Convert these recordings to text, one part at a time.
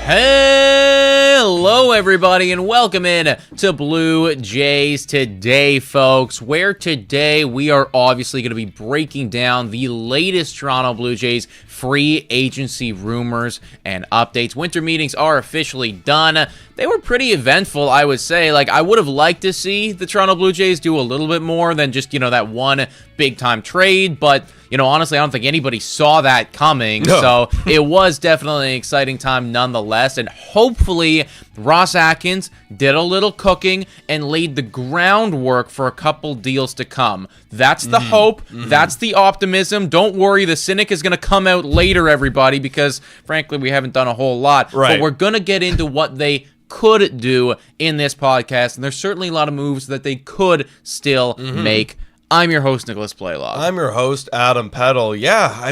Hello, everybody, and welcome in to Blue Jays Today, folks, where today we are obviously going to be breaking down the latest Toronto Blue Jays free agency rumors and updates. Winter meetings are officially done. They were pretty eventful, I would say. Like, I would have liked to see the Toronto Blue Jays do a little bit more than just, that one big-time trade, but, honestly, I don't think anybody saw that coming, no. So it was definitely an exciting time nonetheless, and hopefully Ross Atkins did a little cooking and laid the groundwork for a couple deals to come. That's the hope. That's the optimism. Don't worry, the cynic is going to come out later, everybody, because, frankly, we haven't done a whole lot, right. But we're going to get into what they could do in this podcast, and there's certainly a lot of moves that they could still make. I'm your host, Nicholas Playlog. I'm your host, Adam Peddle. Yeah,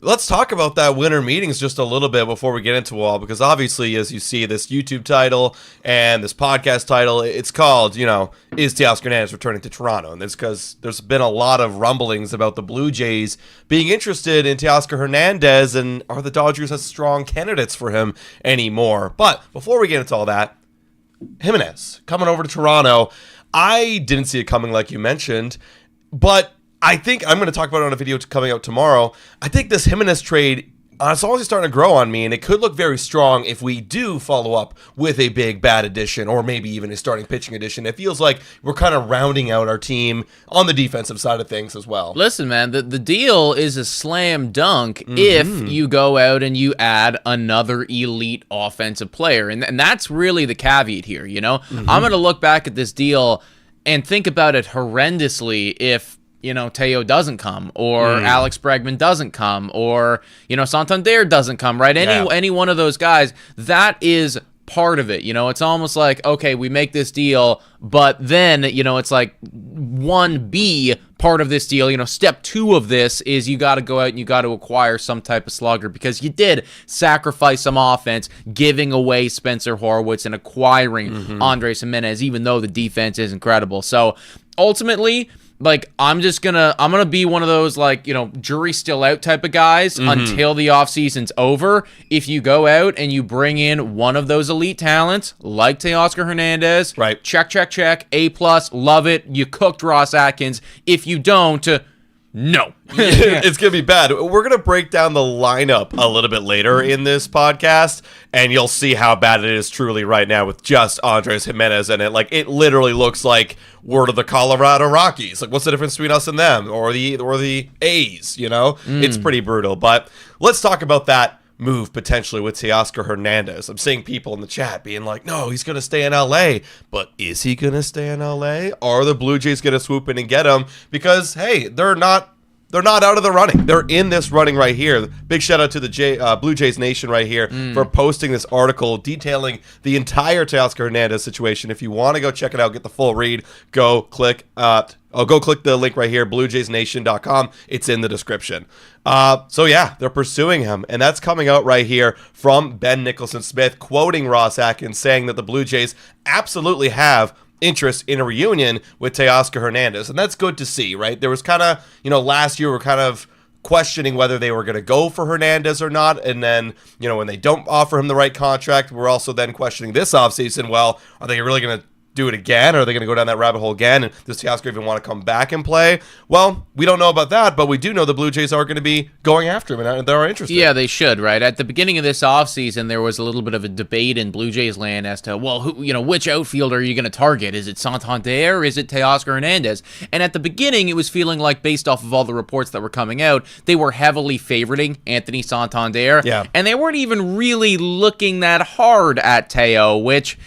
let's talk about that winter meetings just a little bit before we get into it all, because obviously, as you see, this YouTube title and this podcast title, it's called, is Teoscar Hernandez returning to Toronto? And it's because there's been a lot of rumblings about the Blue Jays being interested in Teoscar Hernandez, and are the Dodgers as strong candidates for him anymore? But before we get into all that, Jimenez coming over to Toronto. I didn't see it coming like you mentioned, but I think I'm going to talk about it on a video coming out tomorrow. I think this Jimenez trade, it's always starting to grow on me, and it could look very strong if we do follow up with a big bat addition or maybe even a starting pitching addition. It feels like we're kind of rounding out our team on the defensive side of things as well. Listen, man, the deal is a slam dunk if you go out and you add another elite offensive player, and that's really the caveat here, I'm going to look back at this deal and think about it horrendously if Teo doesn't come, or Alex Bregman doesn't come, or, Santander doesn't come, right? Any one of those guys, that is part of it. It's almost like, okay, we make this deal, but then, it's like 1B part of this deal. Step 2 of this is you got to go out and you got to acquire some type of slugger, because you did sacrifice some offense, giving away Spencer Horwitz and acquiring Andres Jimenez, even though the defense is incredible. So ultimately, I'm gonna be one of those, jury's still out type of guys until the offseason's over. If you go out and you bring in one of those elite talents, like Teoscar Hernandez, right? Check, A+, love it. You cooked Ross Atkins. If you don't, no. It's going to be bad. We're going to break down the lineup a little bit later in this podcast, and you'll see how bad it is truly right now with just Andres Jimenez in it. It literally looks like we're to the Colorado Rockies. What's the difference between us and them, or the A's, It's pretty brutal. But let's talk about that move potentially with Teoscar Hernandez. I'm seeing people in the chat being like, no, he's going to stay in LA. But is he going to stay in LA? Are the Blue Jays going to swoop in and get him? Because, hey, they're not out of the running. They're in this running right here. Big shout out to the Blue Jays Nation right here for posting this article detailing the entire Teoscar Hernandez situation. If you want to go check it out, get the full read, go click the link right here, bluejaysnation.com. It's in the description. So yeah, they're pursuing him, and that's coming out right here from Ben Nicholson-Smith, quoting Ross Atkins, saying that the Blue Jays absolutely have interest in a reunion with Teoscar Hernandez, and that's good to see, right? There was kind of, last year we're kind of questioning whether they were going to go for Hernandez or not, and then, when they don't offer him the right contract, we're also then questioning this offseason, well, are they really going to do it again? Or are they going to go down that rabbit hole again? And does Teoscar even want to come back and play? Well, we don't know about that, but we do know the Blue Jays are going to be going after him, and they're interested. Yeah, they should, right? At the beginning of this offseason, there was a little bit of a debate in Blue Jays land as to, well, which outfielder are you going to target? Is it Santander? Is it Teoscar Hernandez? And at the beginning, it was feeling like, based off of all the reports that were coming out, they were heavily favoriting Anthony Santander. Yeah. And they weren't even really looking that hard at Teo, which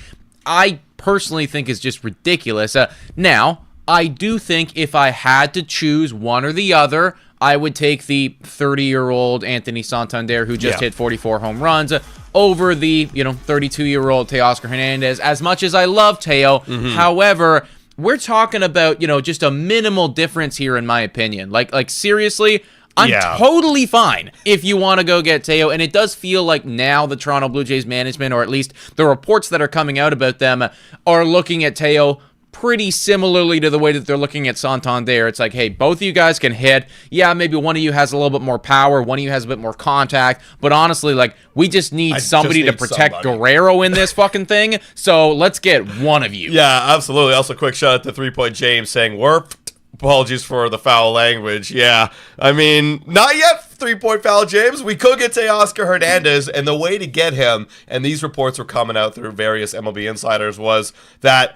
I personally think is just ridiculous. Now, I do think if I had to choose one or the other, I would take the 30-year-old Anthony Santander, who just hit 44 home runs, over the 32-year-old Teoscar Hernandez. As much as I love Teo, however, we're talking about just a minimal difference here, in my opinion. Like seriously, I'm totally fine if you want to go get Teo, and it does feel like now the Toronto Blue Jays management, or at least the reports that are coming out about them, are looking at Teo pretty similarly to the way that they're looking at Santander. It's like, hey, both of you guys can hit. Yeah, maybe one of you has a little bit more power, one of you has a bit more contact, but honestly, like, we just need somebody to protect Guerrero in this fucking thing, so let's get one of you. Yeah, absolutely. Also, quick shout out to 3-Point James saying, warped. Apologies for the foul language. Yeah, I mean, not yet 3-point foul, James. We could get Teoscar Hernandez, and the way to get him, and these reports were coming out through various MLB insiders, was that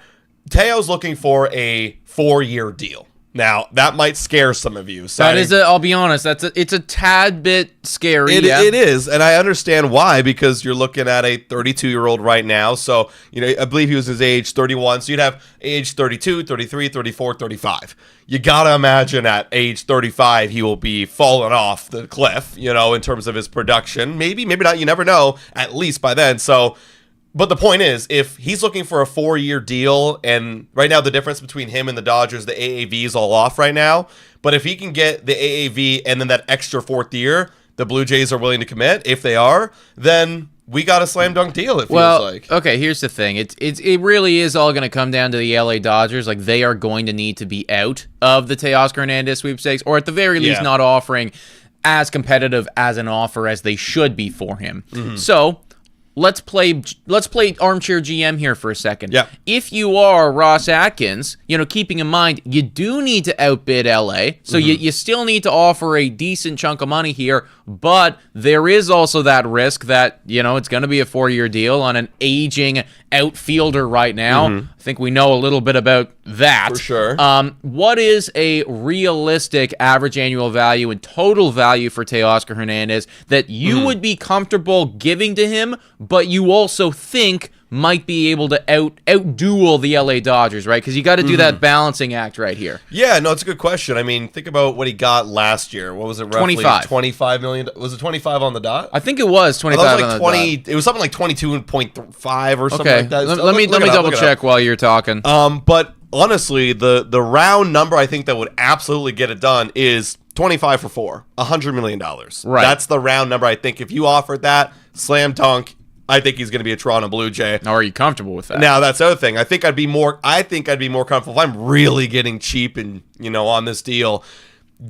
Teo's looking for a 4-year deal. Now, that might scare some of you. I'll be honest, it's a tad bit scary. It is, and I understand why, because you're looking at a 32-year-old right now. So, I believe he was his age 31. So you'd have age 32, 33, 34, 35. You got to imagine at age 35, he will be falling off the cliff, in terms of his production. Maybe not. You never know, at least by then. So, but the point is, if he's looking for a 4-year deal, and right now the difference between him and the Dodgers, the AAV is all off right now. But if he can get the AAV and then that extra 4th year, the Blue Jays are willing to commit. If they are, then we got a slam dunk deal, it feels like. Okay, here's the thing. It really is all going to come down to the LA Dodgers. Like, they are going to need to be out of the Teoscar Hernandez sweepstakes, or at the very least not offering as competitive as an offer as they should be for him. Mm-hmm. So let's play armchair GM here for a second. Yeah. If you are Ross Atkins, keeping in mind you do need to outbid LA, so you still need to offer a decent chunk of money here, but there is also that risk that, it's going to be a 4-year deal on an aging outfielder right now. I think we know a little bit about that. For sure. What is a realistic average annual value and total value for Teoscar Hernandez that you would be comfortable giving to him, but you also think might be able to outduel the LA Dodgers, right? Because you got to do that balancing act right here. Yeah, no, it's a good question. I mean, think about what he got last year. What was it, roughly? 25 million. Was it 25 on the dot? I think it was 25 on the dot. It was something like 22.5 or something like that. Let me double check while you're talking. But honestly, the round number I think that would absolutely get it done is 25 for 4, $100 million. Right. That's the round number. I think if you offered that, slam dunk, I think he's going to be a Toronto Blue Jay. Now, are you comfortable with that? Now, that's the other thing. I think I'd be more comfortable if I'm really getting cheap and on this deal.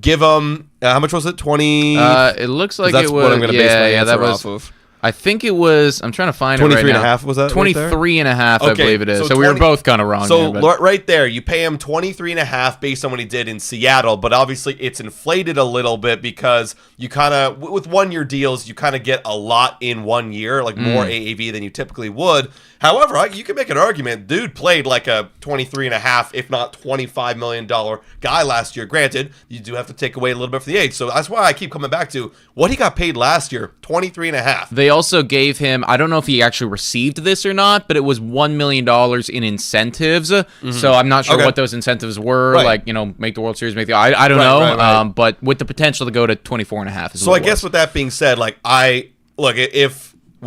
Give him how much was it? 20. It looks like that's it was. What I'm going to base my answer off of. I think it was. I'm trying to find it right now. 23 and a half, was that 23 and a half, okay, I believe it is. So we were both kind of wrong. So right there, you pay him 23 and a half based on what he did in Seattle, but obviously it's inflated a little bit because you kind of, with 1-year deals, you kind of get a lot in 1 year, like more AAV than you typically would. However, you can make an argument. Dude played like a 23 and a half, if not $25 million guy last year. Granted, you do have to take away a little bit for the age. So that's why I keep coming back to what he got paid last year, 23 and a half. They also gave him, I don't know if he actually received this or not, but it was $1 million in incentives. So I'm not sure what those incentives were. Right. Like, make the World Series, make the, I don't know. Right. But with the potential to go to 24 and a half. So I guess with that being said, would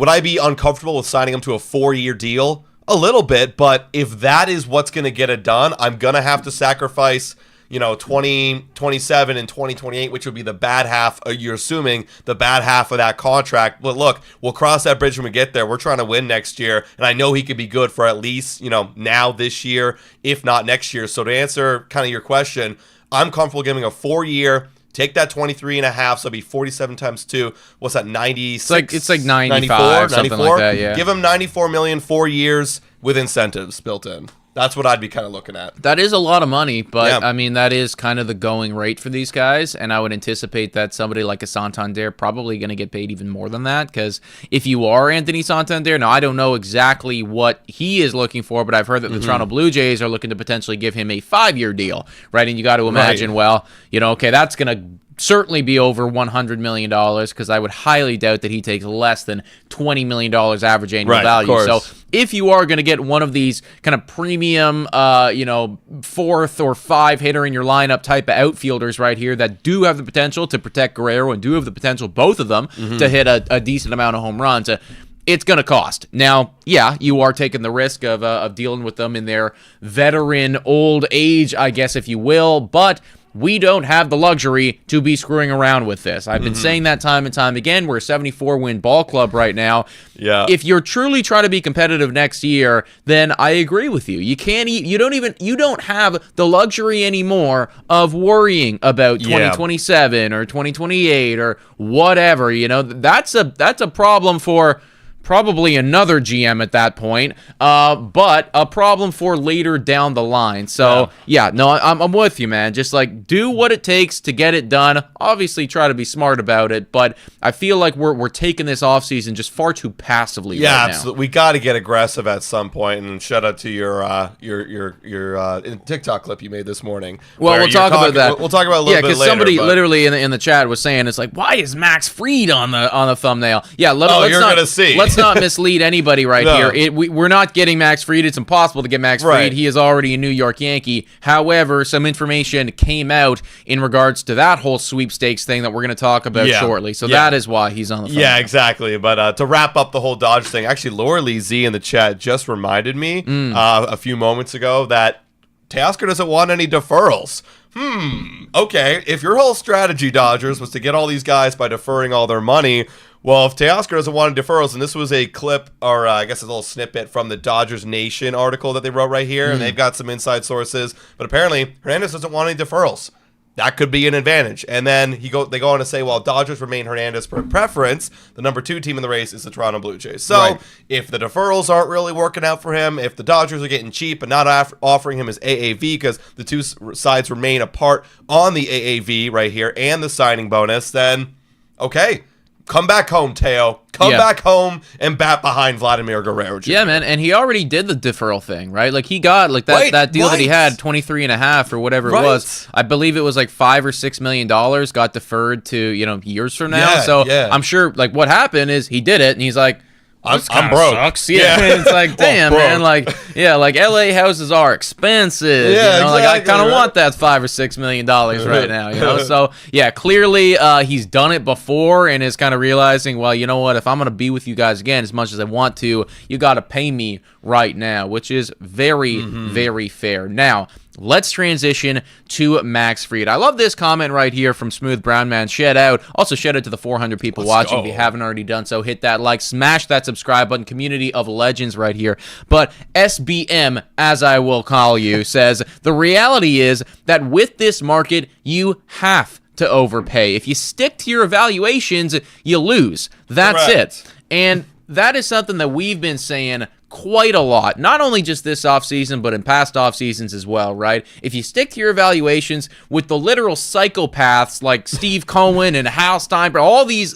I be uncomfortable with signing him to a 4-year deal? A little bit, but if that is what's going to get it done, I'm going to have to sacrifice, 2027 and 2028, which would be the bad half. You're assuming the bad half of that contract. But look, we'll cross that bridge when we get there. We're trying to win next year, and I know he could be good for at least, now this year, if not next year. So to answer kind of your question, I'm comfortable giving a 4-year. Take that 23 and a half, so it'd be 47 times 2. What's that, 96? It's like 95, something like that, yeah. Give him $94 million, 4 years with incentives built in. That's what I'd be kind of looking at. That is a lot of money, but I mean, that is kind of the going rate for these guys, and I would anticipate that somebody like a Santander probably going to get paid even more than that, because if you are Anthony Santander, now I don't know exactly what he is looking for, but I've heard that the Toronto Blue Jays are looking to potentially give him a 5-year deal, right? And you got to imagine, that's going to certainly be over $100 million, because I would highly doubt that he takes less than $20 million average annual value. So if you are going to get one of these kind of premium, 4th or 5 hitter in your lineup type of outfielders right here that do have the potential to protect Guerrero and do have the potential, both of them, to hit a decent amount of home runs, it's going to cost. Now, you are taking the risk of dealing with them in their veteran old age, I guess, if you will, but we don't have the luxury to be screwing around with this. I've been saying that time and time again. We're a 74-win ball club right now. Yeah. If you're truly trying to be competitive next year, then I agree with you. You don't have the luxury anymore of worrying about 2027 or 2028 or whatever. That's a problem for probably another GM at that point, but a problem for later down the line. So, I'm with you, man. Just, do what it takes to get it done. Obviously, try to be smart about it, but I feel like we're taking this offseason just far too passively right now. Absolutely. We got to get aggressive at some point, and shout out to your TikTok clip you made this morning. Well, we'll talk about that. We'll talk about it a little bit later. Yeah, because somebody literally in the chat was saying, it's like, why is Max Fried on the thumbnail? Yeah, you're going to see. Let's not mislead anybody here. We're not getting Max Fried. It's impossible to get Max Fried. He is already a New York Yankee. However, some information came out in regards to that whole sweepstakes thing that we're going to talk about shortly. So that is why he's on the phone. Yeah, exactly. But to wrap up the whole Dodge thing, actually, Laura Lee Z in the chat just reminded me a few moments ago that Teoscar doesn't want any deferrals. Okay. If your whole strategy, Dodgers, was to get all these guys by deferring all their money, well, if Teoscar doesn't want deferrals, and this was a clip, or I guess a little snippet from the Dodgers Nation article that they wrote right here, and they've got some inside sources, but apparently Hernandez doesn't want any deferrals. That could be an advantage. And then they go on to say, well, Dodgers remain Hernandez for preference. The number 2 team in the race is the Toronto Blue Jays. So if the deferrals aren't really working out for him, if the Dodgers are getting cheap and not offering him his AAV because the two sides remain apart on the AAV right here and the signing bonus, then okay. Come back home, Teo. Come back home and bat behind Vladimir Guerrero Jr. Yeah, man, and he already did the deferral thing, right? Like, he got that deal that he had, 23.5 or whatever it was. I believe it was like $5 or $6 million got deferred to years from now. I'm sure what happened is he did it, and he's like, I'm broke. Sucks. Yeah. It's like, damn, man. LA houses are expensive. Exactly, I kind of want that $5 or $6 million right now. So clearly he's done it before and is kind of realizing, well, you know what? If I'm gonna be with you guys again as much as I want to, you got to pay me right now, which is very, very fair. Now, let's transition to Max Fried. I love this comment right here from Smooth Brown Man. Shout out to the 400 people watching. If you haven't already done so, hit that like, smash that subscribe button. Community of legends right here. But SBM, as I will call you, says, the reality is that with this market, you have to overpay. If you stick to your evaluations, you lose. That's it. And that is something that we've been saying quite a lot, not only just this offseason, but in past off seasons as well, right? If you stick to your evaluations with the literal psychopaths like Steve Cohen and Hal Steinberg, all these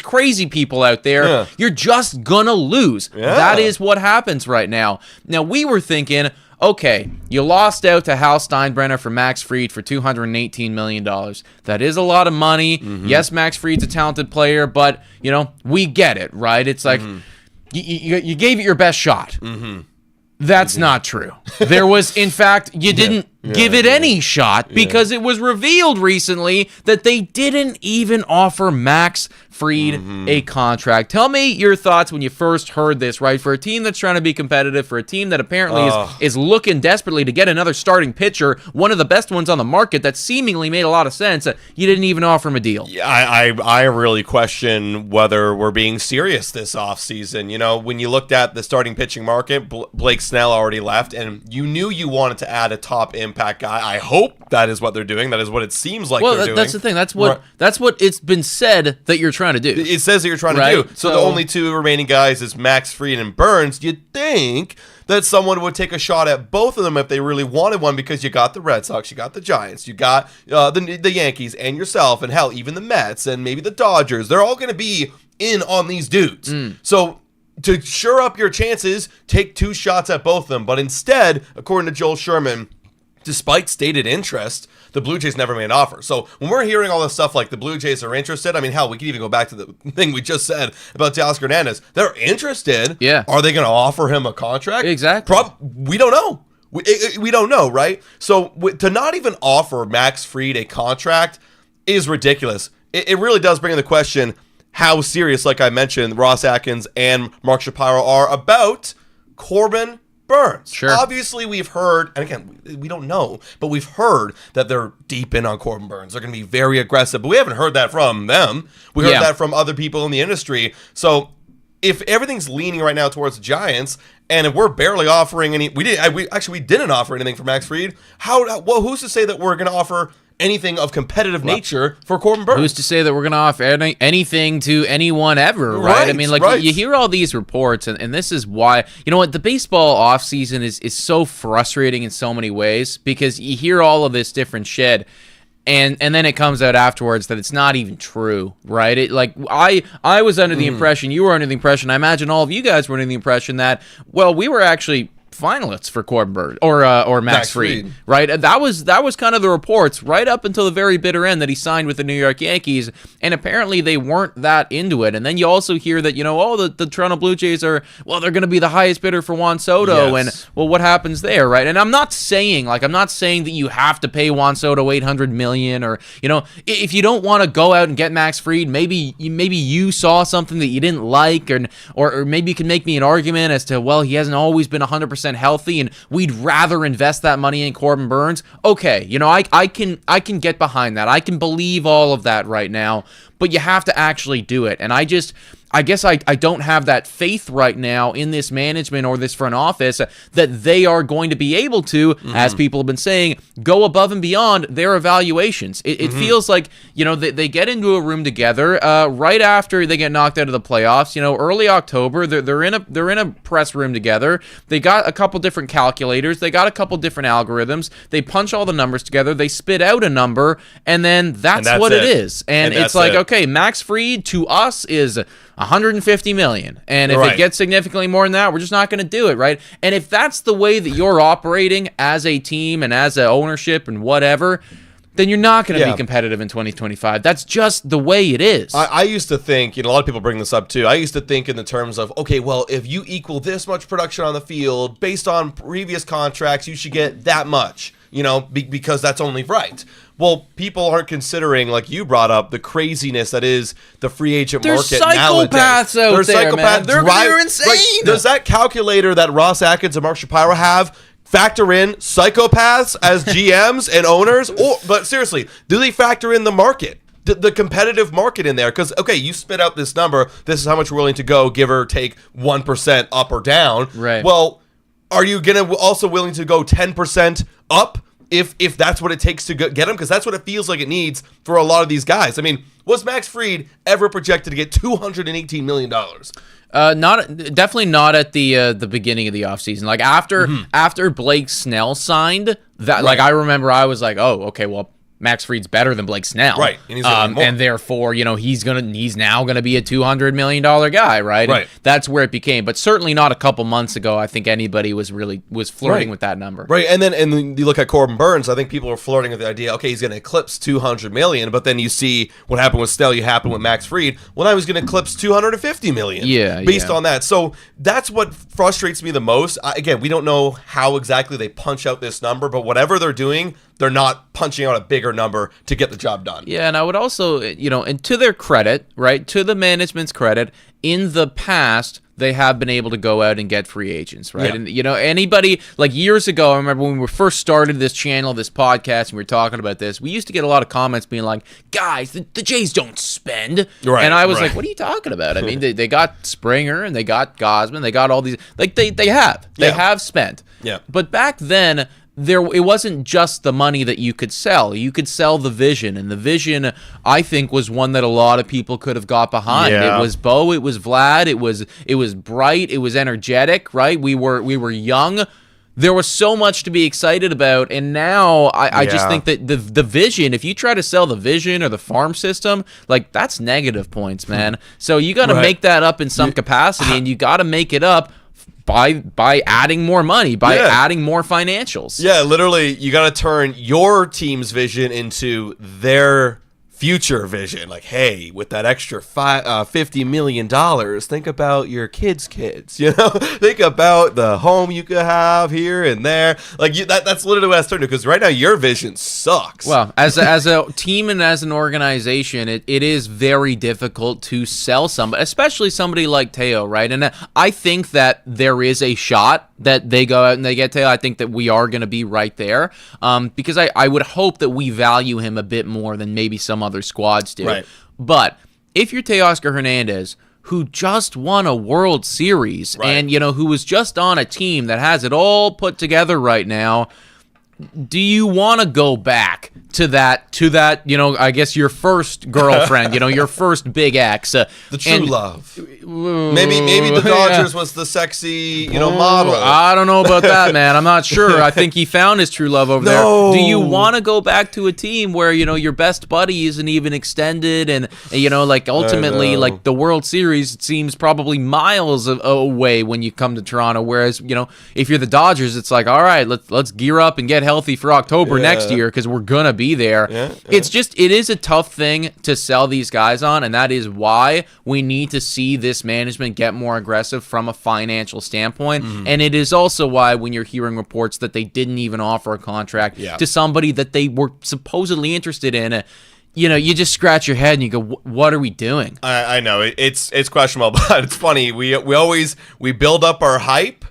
crazy people out there, you're just gonna lose. That is what happens right now. Now, we were thinking, okay, you lost out to Hal Steinbrenner for Max Fried for $218 million. That is a lot of money. Yes, Max Fried's a talented player, but, we get it, right? It's like, you gave it your best shot. That's not true. There was, in fact, you didn't give it any shot because it was revealed recently that they didn't even offer Max Fried a contract. Tell me your thoughts when you first heard this, right? For a team that's trying to be competitive, for a team that apparently is looking desperately to get another starting pitcher, one of the best ones on the market that seemingly made a lot of sense, you didn't even offer him a deal. Yeah, I really question whether we're being serious this offseason. When you looked at the starting pitching market, Blake Snell already left, and you knew you wanted to add a top impact guy. I hope that is what they're doing. That is what it seems like they're doing. Well, that's the thing. That's what it's been said that you're trying to do. It says that you're trying to do. So the only two remaining guys is Max Fried and Burns. You'd think that someone would take a shot at both of them if they really wanted one, because you got the Red Sox, you got the Giants, you got the Yankees, and yourself, and hell, even the Mets, and maybe the Dodgers. They're all going to be in on these dudes. So to shore up your chances, take 2 shots at both of them. But instead, according to Joel Sherman, despite stated interest, the Blue Jays never made an offer. So when we're hearing all this stuff like the Blue Jays are interested, I mean, hell, we can even go back to the thing we just said about Teoscar Hernandez. They're interested. Yeah. Are they going to offer him a contract? Exactly. We don't know. We don't know, right? So to not even offer Max Fried a contract is ridiculous. It really does bring in the question how serious, like I mentioned, Ross Atkins and Mark Shapiro are about Corbin, Burns. Sure. Obviously, we've heard, and again, we don't know, but we've heard that they're deep in on Corbin Burns. They're going to be very aggressive, but we haven't heard that from them. We heard that from other people in the industry. So if everything's leaning right now towards the Giants, and if we're barely offering any, we didn't offer anything for Max Fried. Who's to say that we're going to offer anything of competitive nature for Corbin Burns? Who's to say that we're going to offer anything to anyone ever, right? I mean, like, you hear all these reports, and this is why, you know what, the baseball offseason is so frustrating in so many ways, because you hear all of this different shit, and then it comes out afterwards that it's not even true, right? I was under the impression, you were under the impression, I imagine all of you guys were under the impression that, well, we were actually finalists for Corbin Burns or Max Fried, right? That was kind of the reports right up until the very bitter end that he signed with the New York Yankees, and apparently they weren't that into it. And then you also hear that, the Toronto Blue Jays they're going to be the highest bidder for Juan Soto, and well, what happens there, right? And I'm not saying that you have to pay Juan Soto $800 million, or if you don't want to go out and get Max Fried, maybe you saw something that you didn't like, or maybe you can make me an argument as to, well, he hasn't always been 100% healthy and we'd rather invest that money in Corbin Burns. Okay, I can get behind that. I can believe all of that right now, but you have to actually do it. And I guess I don't have that faith right now in this management or this front office that they are going to be able to, as people have been saying, go above and beyond their evaluations. It feels like, they get into a room together right after they get knocked out of the playoffs. Early October, they're in a press room together. They got a couple different calculators. They got a couple different algorithms. They punch all the numbers together. They spit out a number, and then that's what it is. And it's like, okay, Max Fried to us is $150 million, and if it gets significantly more than that, we're just not going to do it, right? And if that's the way that you're operating as a team and as an ownership and whatever, then you're not going to be competitive in 2025. That's just the way it is. I used to think, a lot of people bring this up too, I used to think in the terms of, okay, well, if you equal this much production on the field, based on previous contracts, you should get that much, because that's only right. Well, people aren't considering, like you brought up, the craziness that is the free agent market nowadays. There's psychopaths out there, man. They're insane. Like, does that calculator that Ross Atkins and Mark Shapiro have factor in psychopaths as GMs and owners? But seriously, do they factor in the market? The competitive market in there? Because, okay, you spit out this number. This is how much we're willing to go, give or take 1% up or down. Right. Well, are you also willing to go 10% up? If that's what it takes to get him, because that's what it feels like it needs for a lot of these guys. I mean, was Max Fried ever projected to get $218 million? Definitely not at the beginning of the offseason. Like after Blake Snell signed, that like I remember I was like, oh, okay, well, Max Fried's better than Blake Snell, right? And therefore, he's now gonna be a $200 million guy, right? Right. And that's where it became, but certainly not a couple months ago. I think anybody was flirting with that number, right? And then you look at Corbin Burns. I think people are flirting with the idea. Okay, he's gonna eclipse $200 million, but then you see what happened with Snell. You happened with Max Fried. Well, now he's gonna eclipse $250 million. Based on that. So that's what frustrates me the most. Again, we don't know how exactly they punch out this number, but whatever they're doing, they're not punching out a bigger number to get the job done. Yeah, and I would also, and to their credit, right, to the management's credit, in the past, they have been able to go out and get free agents, right? Yeah. And, anybody, like years ago, I remember when we first started this channel, this podcast, and we were talking about this, we used to get a lot of comments being like, guys, the Jays don't spend. Right, and I was like, what are you talking about? I mean, they got Springer, and they got Gosman, they got all these, like, they have spent. Yeah. But back then, it wasn't just the money that you could sell. You could sell the vision, and the vision, I think, was one that a lot of people could have got behind. Yeah. It was Bo, it was Vlad, it was bright, it was energetic, right? We were young. There was so much to be excited about, and now I just think that the vision, if you try to sell the vision or the farm system, like, that's negative points, man. So you got to make that up in some capacity, and you got to make it up by adding more money, by adding more financials. Yeah, literally, you got to turn your team's vision into their future vision. Like, hey, with that extra $50 million, think about your kids. Think about the home you could have here and there. Like, that's literally what I started to do, because right now your vision sucks. Well, as a team and as an organization, it is very difficult to sell somebody, especially somebody like Teo, right? And I think that there is a shot that they go out and they get Taylor. I think that we are going to be right there because I would hope that we value him a bit more than maybe some other squads do. Right. But if you're Teoscar Hernandez, who just won a World Series and, who was just on a team that has it all put together right now, do you want to go back to that, I guess your first girlfriend, your first big ex? The true love. Maybe the Dodgers was the sexy, model. I don't know about that, man. I'm not sure. I think he found his true love over there. Do you want to go back to a team where, your best buddy isn't even extended and ultimately, the World Series, it seems probably miles away when you come to Toronto, whereas, if you're the Dodgers, it's like, all right, let's gear up and get healthy for October next year because we're gonna be there. It is a tough thing to sell these guys on, and that is why we need to see this management get more aggressive from a financial standpoint. And it is also why when you're hearing reports that they didn't even offer a contract to somebody that they were supposedly interested in, you just scratch your head and you go, what are we doing? I know it's questionable, but it's funny. We build up our hype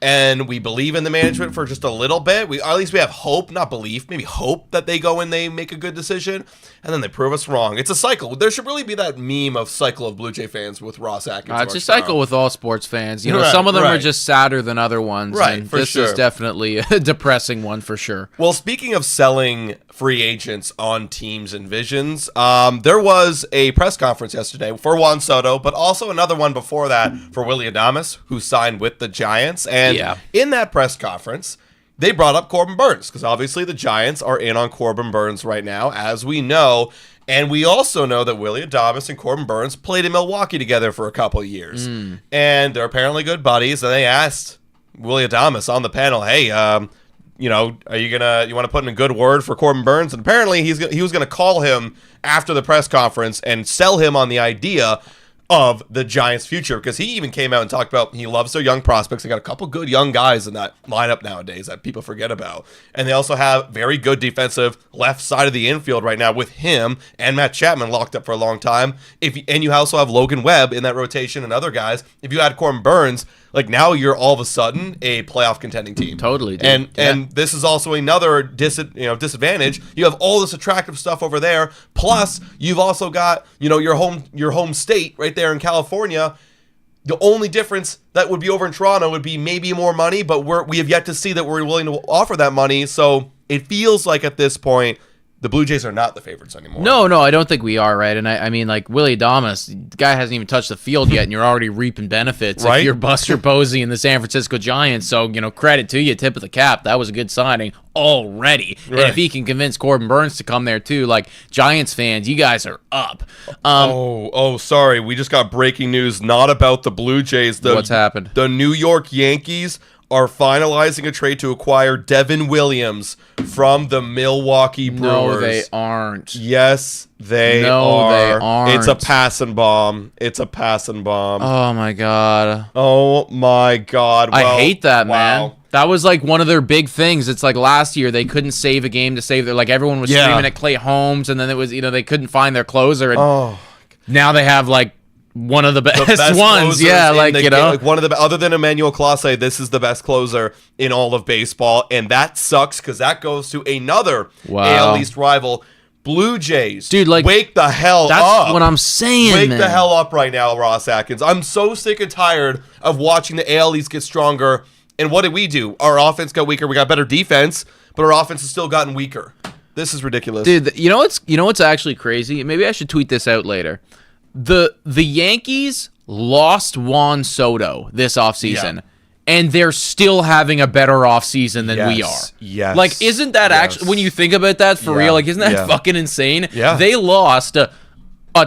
and we believe in the management for just a little bit. At least we have hope, not belief, maybe hope that they go and they make a good decision, and then they prove us wrong. It's a cycle. There should really be that meme of cycle of Blue Jay fans with Ross Atkins. It's a cycle with all sports fans. Some of them are just sadder than other ones. Right, and for this sure. is definitely a depressing one for sure. Well, speaking of selling free agents on teams and visions, there was a press conference yesterday for Juan Soto, but also another one before that for Willy Adames, who signed with the Giants. And in that press conference, they brought up Corbin Burnes because obviously the Giants are in on Corbin Burnes right now, as we know. And we also know that Willy Adames and Corbin Burnes played in Milwaukee together for a couple of years. And they're apparently good buddies. And they asked Willy Adames on the panel, hey, are you want to put in a good word for Corbin Burnes? And apparently he was gonna call him after the press conference and sell him on the idea of the Giants' future, because he even came out and talked about he loves their young prospects. They got a couple good young guys in that lineup nowadays that people forget about. And they also have very good defensive left side of the infield right now with him and Matt Chapman locked up for a long time. And you also have Logan Webb in that rotation and other guys. If you add Corbin Burnes, now you're all of a sudden a playoff contending team. Totally, dude. And this is also another disadvantage. You have all this attractive stuff over there. Plus, you've also got your home state right there in California. The only difference that would be over in Toronto would be maybe more money, but we have yet to see that we're willing to offer that money. So it feels like at this point, the Blue Jays are not the favorites anymore. No, I don't think we are, right? And I mean, Willy Adames, the guy hasn't even touched the field yet, and you're already reaping benefits. Right? If you're Buster Posey and the San Francisco Giants, so, credit to you, tip of the cap. That was a good signing already. Right. And if he can convince Corbin Burnes to come there too, Giants fans, you guys are up. Sorry. We just got breaking news, not about the Blue Jays. What's happened? The New York Yankees are finalizing a trade to acquire Devin Williams from the Milwaukee Brewers. No, they aren't. Yes, they are. No, they aren't. It's a passing bomb. Oh, my God. Well, I hate that, wow. man. That was one of their big things. It's last year they couldn't save a game to save their everyone was screaming at Clay Holmes, and then it was they couldn't find their closer, and now they have one of the best ones. Yeah, one of the other than Emmanuel Clase, this is the best closer in all of baseball, and that sucks because that goes to another AL East rival. Blue Jays, dude, wake the hell up. That's what I'm saying, Wake the hell up right now, Ross Atkins. I'm so sick and tired of watching the AL East get stronger. And what did we do? Our offense got weaker. We got better defense, but our offense has still gotten weaker. This is ridiculous. Dude, you know what's actually crazy? Maybe I should tweet this out later. The Yankees lost Juan Soto this offseason, and they're still having a better offseason than we are. Yes. Isn't that actually, when you think about that for real, isn't that fucking insane? Yeah. They lost a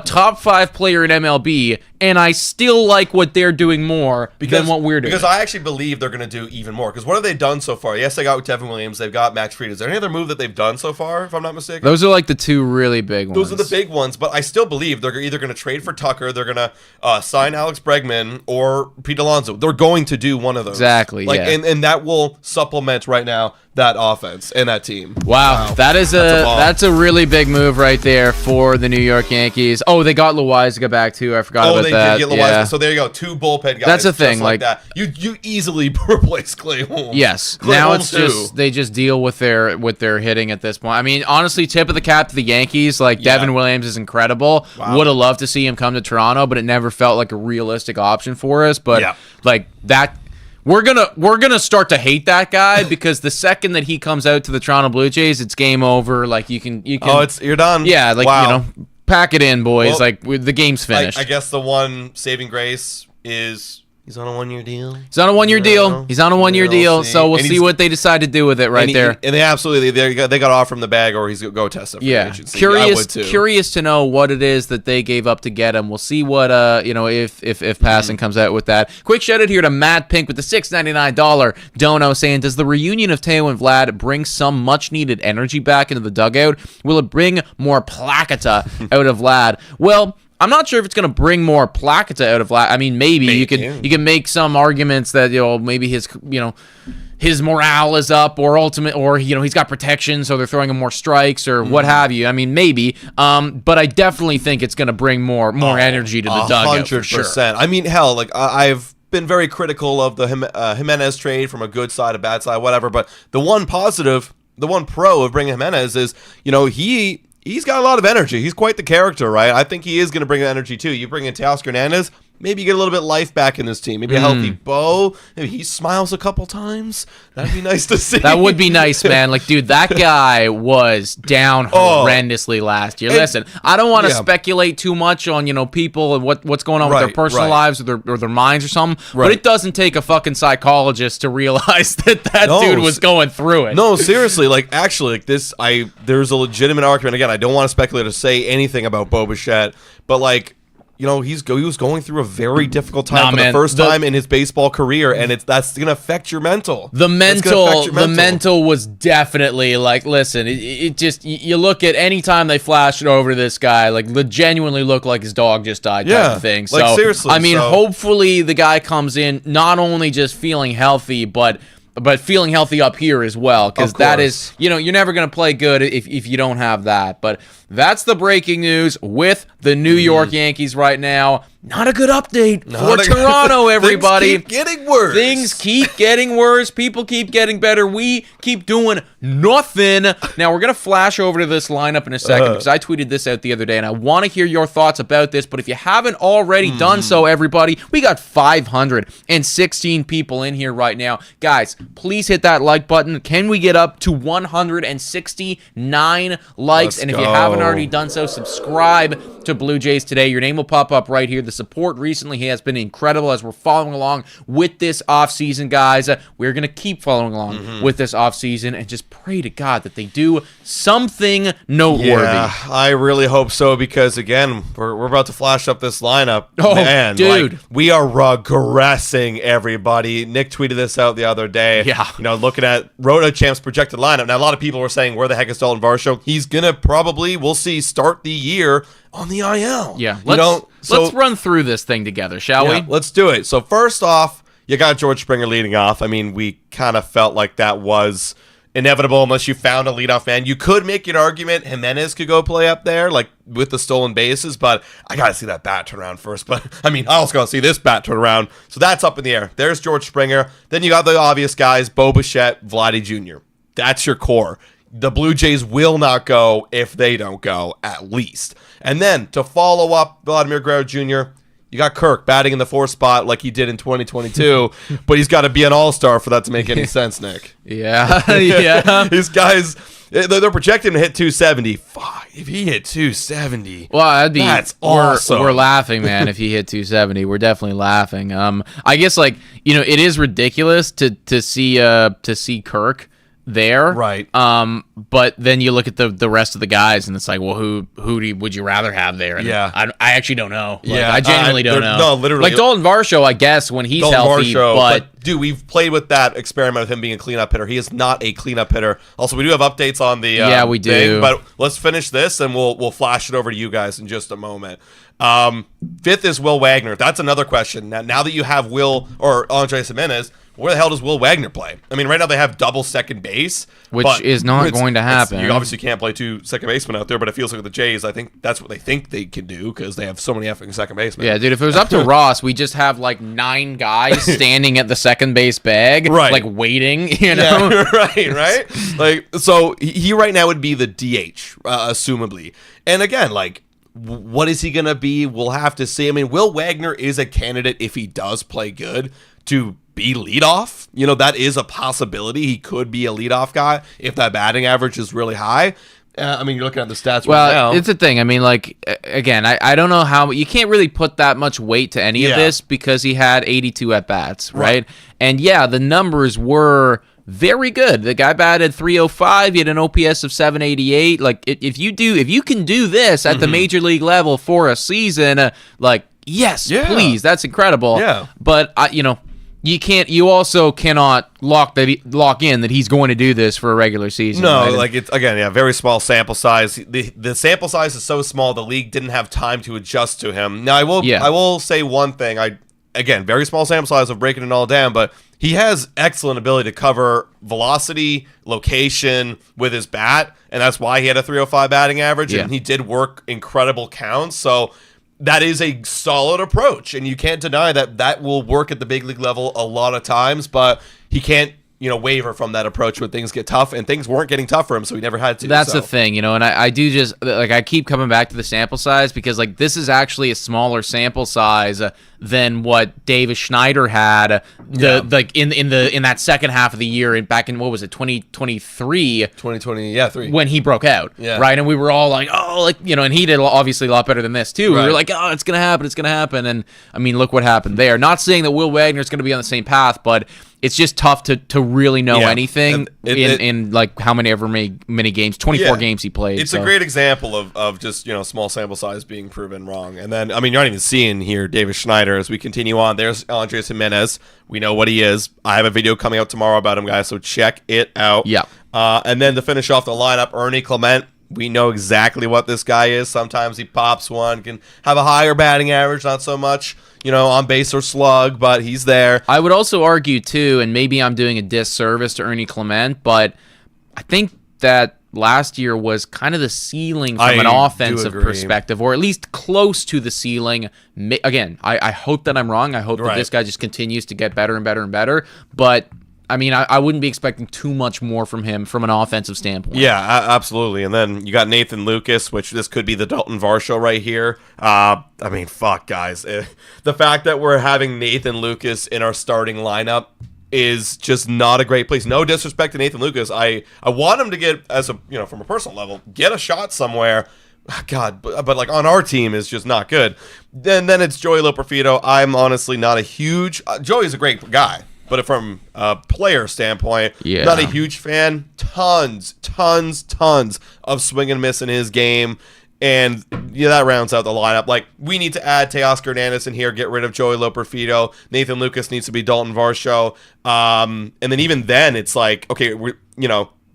top 5 player in MLB, and I still like what they're doing more than what we're doing. Because I actually believe they're going to do even more. Because what have they done so far? Yes, they got Devin Williams. They've got Max Fried. Is there any other move that they've done so far, if I'm not mistaken? Those are the 2 really big ones. Those are the big ones, but I still believe they're either going to trade for Tucker, they're going to sign Alex Bregman, or Pete Alonso. They're going to do one of those. Exactly, and that will supplement right now that offense and that team. Wow. That's a really big move right there for the New York Yankees. Oh, they got Loizaga back too. I forgot about that. Did get Loizaga. Yeah. So there you go, 2 bullpen guys. That's the thing, like that. You easily replace Clay Holmes. Yes. Clay now Holmes it's they just deal with their hitting at this point. I mean, honestly, tip of the cap to the Yankees. Like Devin Williams is incredible. Wow. Would have loved to see him come to Toronto, but it never felt like a realistic option for us. But like that. We're gonna start to hate that guy because the second that he comes out to the Toronto Blue Jays, it's game over. Like you can. Oh, you're done. Yeah, like pack it in, boys. Well, like the game's finished. I guess the one saving grace is he's on a 1-year deal. He's on a 1-year deal. So we'll see what they decide to do with it there. And they absolutely they got off from the bag, or he's gonna go test it for the agency. Curious to know what it is that they gave up to get him. We'll see what if Passan comes out with that. Quick shout out here to Matt Pink with the $6.99 dono saying, does the reunion of Teo and Vlad bring some much needed energy back into the dugout? Will it bring more placata out of Vlad? Well, I'm not sure if it's going to bring more placata out of Vlad. I mean, maybe you can make some arguments that maybe his morale is up, or he's got protection, so they're throwing him more strikes or what have you. I mean, maybe. But I definitely think it's going to bring more energy to the dugout. 100%. For sure. I mean, hell, like I've been very critical of the Jimenez trade from a good side, a bad side, whatever. But the one positive, the one pro of bringing Jimenez is, he's got a lot of energy. He's quite the character, right? I think he is going to bring energy, too. You bring in Teoscar Hernandez, maybe you get a little bit of life back in this team. Maybe a healthy Bo. Maybe he smiles a couple times. That'd be nice to see. That would be nice, man. Like, dude, that guy was down horrendously last year. Listen, I don't want to speculate too much on, people and what's going on with their personal lives or their minds or something, but it doesn't take a fucking psychologist to realize that dude was going through it. No, seriously. Like, actually, like this, there's a legitimate argument. Again, I don't want to speculate or say anything about Bo Bichette, but like, he was going through a very difficult time for the first time in his baseball career, and that's going to affect your mental. The mental was definitely like, listen, it just, you look at any time they flash it over to this guy, like, genuinely look like his dog just died type of thing. So, like, seriously. I mean, hopefully the guy comes in not only just feeling healthy, but feeling healthy up here as well, because that is, you're never going to play good if you don't have that. But that's the breaking news with the New York Yankees right now. Not a good update for Toronto, everybody. Things keep getting worse. Things keep getting worse. People keep getting better. We keep doing nothing. Now, we're going to flash over to this lineup in a second because I tweeted this out the other day, and I want to hear your thoughts about this. But if you haven't already done so, everybody, we got 516 people in here right now. Guys, please hit that like button. Can we get up to 169 likes? And if you haven't already done so, subscribe to Blue Jays Today. Your name will pop up right here. The support recently has been incredible as we're following along with this offseason, guys. We're going to keep following along with this offseason and just pray to God that they do something noteworthy. Yeah, I really hope so because, again, we're about to flash up this lineup. Oh, man, dude. Like, we are regressing, everybody. Nick tweeted this out the other day. Yeah. Looking at Roto Champ's projected lineup. Now, a lot of people were saying, where the heck is Dalton Varsho? He's going to probably, we'll see, start the year on the IL. Yeah. Let's run through this thing together, shall we? Let's do it. So first off, you got George Springer leading off. I mean, we kind of felt like that was inevitable unless you found a leadoff man. You could make an argument Jimenez could go play up there, like with the stolen bases, but I got to see that bat turn around first. But, I mean, I also got to see this bat turn around. So that's up in the air. There's George Springer. Then you got the obvious guys, Bo Bichette, Vladdy Jr. That's your core. The Blue Jays will not go if they don't go, at least. And then, to follow up Vladimir Guerrero Jr., you got Kirk batting in the 4th spot like he did in 2022, but he's got to be an all-star for that to make any sense, Nick. Yeah. These guys, they're projecting to hit 270. Fuck, if he hit 270, that's awesome. We're laughing, man, if he hit 270. We're definitely laughing. I guess, it is ridiculous to see Kirk there, right? But then you look at the rest of the guys, and it's like, well, who would you rather have there? And I actually don't know. I genuinely don't know. No, literally, like Dalton Varsho, I guess when he's healthy, but we've played with that experiment with him being a cleanup hitter. He is not a cleanup hitter. Also, we do have updates on the we do. thing, but let's finish this and we'll flash it over to you guys in just a moment. Fifth is Will Wagner. That's another question. Now that you have Will or Andres Jimenez, where the hell does Will Wagner play? I mean, right now they have double second base, which is not going to happen. You obviously can't play 2 second basemen out there, but it feels like with the Jays, I think that's what they think they can do because they have so many effing second basemen. Yeah, dude, if it was up to Ross, we just have like 9 guys standing at the second base bag, like waiting, you know? Yeah, right? Like, so he right now would be the DH, assumably. And again, like, what is he going to be? We'll have to see. I mean, Will Wagner is a candidate, if he does play good, to be leadoff. You know, that is a possibility. He could be a leadoff guy if that batting average is really high. I mean, you're looking at the stats right now. Well, it's a thing. I mean, like, again, I don't know how... You can't really put that much weight to any of this because he had 82 at-bats, right? And, yeah, the numbers were very good. The guy batted .305. He had an OPS of 788. Like, if you can do this at the major league level for a season, like, yes, please. That's incredible. Yeah. But, you know... You also cannot lock in that he's going to do this for a regular season. No, right? like it's again, very small sample size. The sample size is so small the league didn't have time to adjust to him. Now I will say one thing. Very small sample size of breaking it all down, but he has excellent ability to cover velocity, location with his bat, and that's why he had a .305 batting average, and he did work incredible counts. So that is a solid approach, and you can't deny that will work at the big league level a lot of times, but he can't, waver from that approach when things get tough, and things weren't getting tough for him, so he never had to. That's the thing, and I do just, like, I keep coming back to the sample size because, like, this is actually a smaller sample size than what Davis Schneider had like in that second half of the year back in, what was it, 2023? 2020, 3. When he broke out, right? And we were all like, oh, like, and he did obviously a lot better than this too. Right. We were like, oh, it's going to happen. And I mean, look what happened there. Not saying that Will Wagner's going to be on the same path, but it's just tough to really know anything in like how many games, 24 games he played. It's a great example of just, small sample size being proven wrong. And then, I mean, you're not even seeing here Davis Schneider as we continue on. There's Andres Jimenez. We know what he is. I have a video coming out tomorrow about him, guys, so check it out. Yeah. And then to finish off the lineup, Ernie Clement. We know exactly what this guy is. Sometimes he pops one, can have a higher batting average, not so much, on base or slug, but he's there. I would also argue, too, and maybe I'm doing a disservice to Ernie Clement, but I think that last year was kind of the ceiling from an offensive perspective, or at least close to the ceiling. Again, I hope that I'm wrong. I hope that this guy just continues to get better and better and better, but... I mean, I wouldn't be expecting too much more from him from an offensive standpoint. Yeah, absolutely. And then you got Nathan Lucas, which this could be the Dalton Varsho right here. I mean, fuck, guys. The fact that we're having Nathan Lucas in our starting lineup is just not a great place. No disrespect to Nathan Lucas. I want him to get, as a from a personal level, get a shot somewhere. God, but like on our team is just not good. Then it's Joey Loperfido. I'm honestly not a huge... Joey's a great guy. But from a player standpoint, not a huge fan. Tons of swing and miss in his game. And that rounds out the lineup. Like, we need to add Teoscar Hernandez in here, get rid of Joey Loperfido. Nathan Lucas needs to be Dalton Varsho. And then even then, it's like, okay,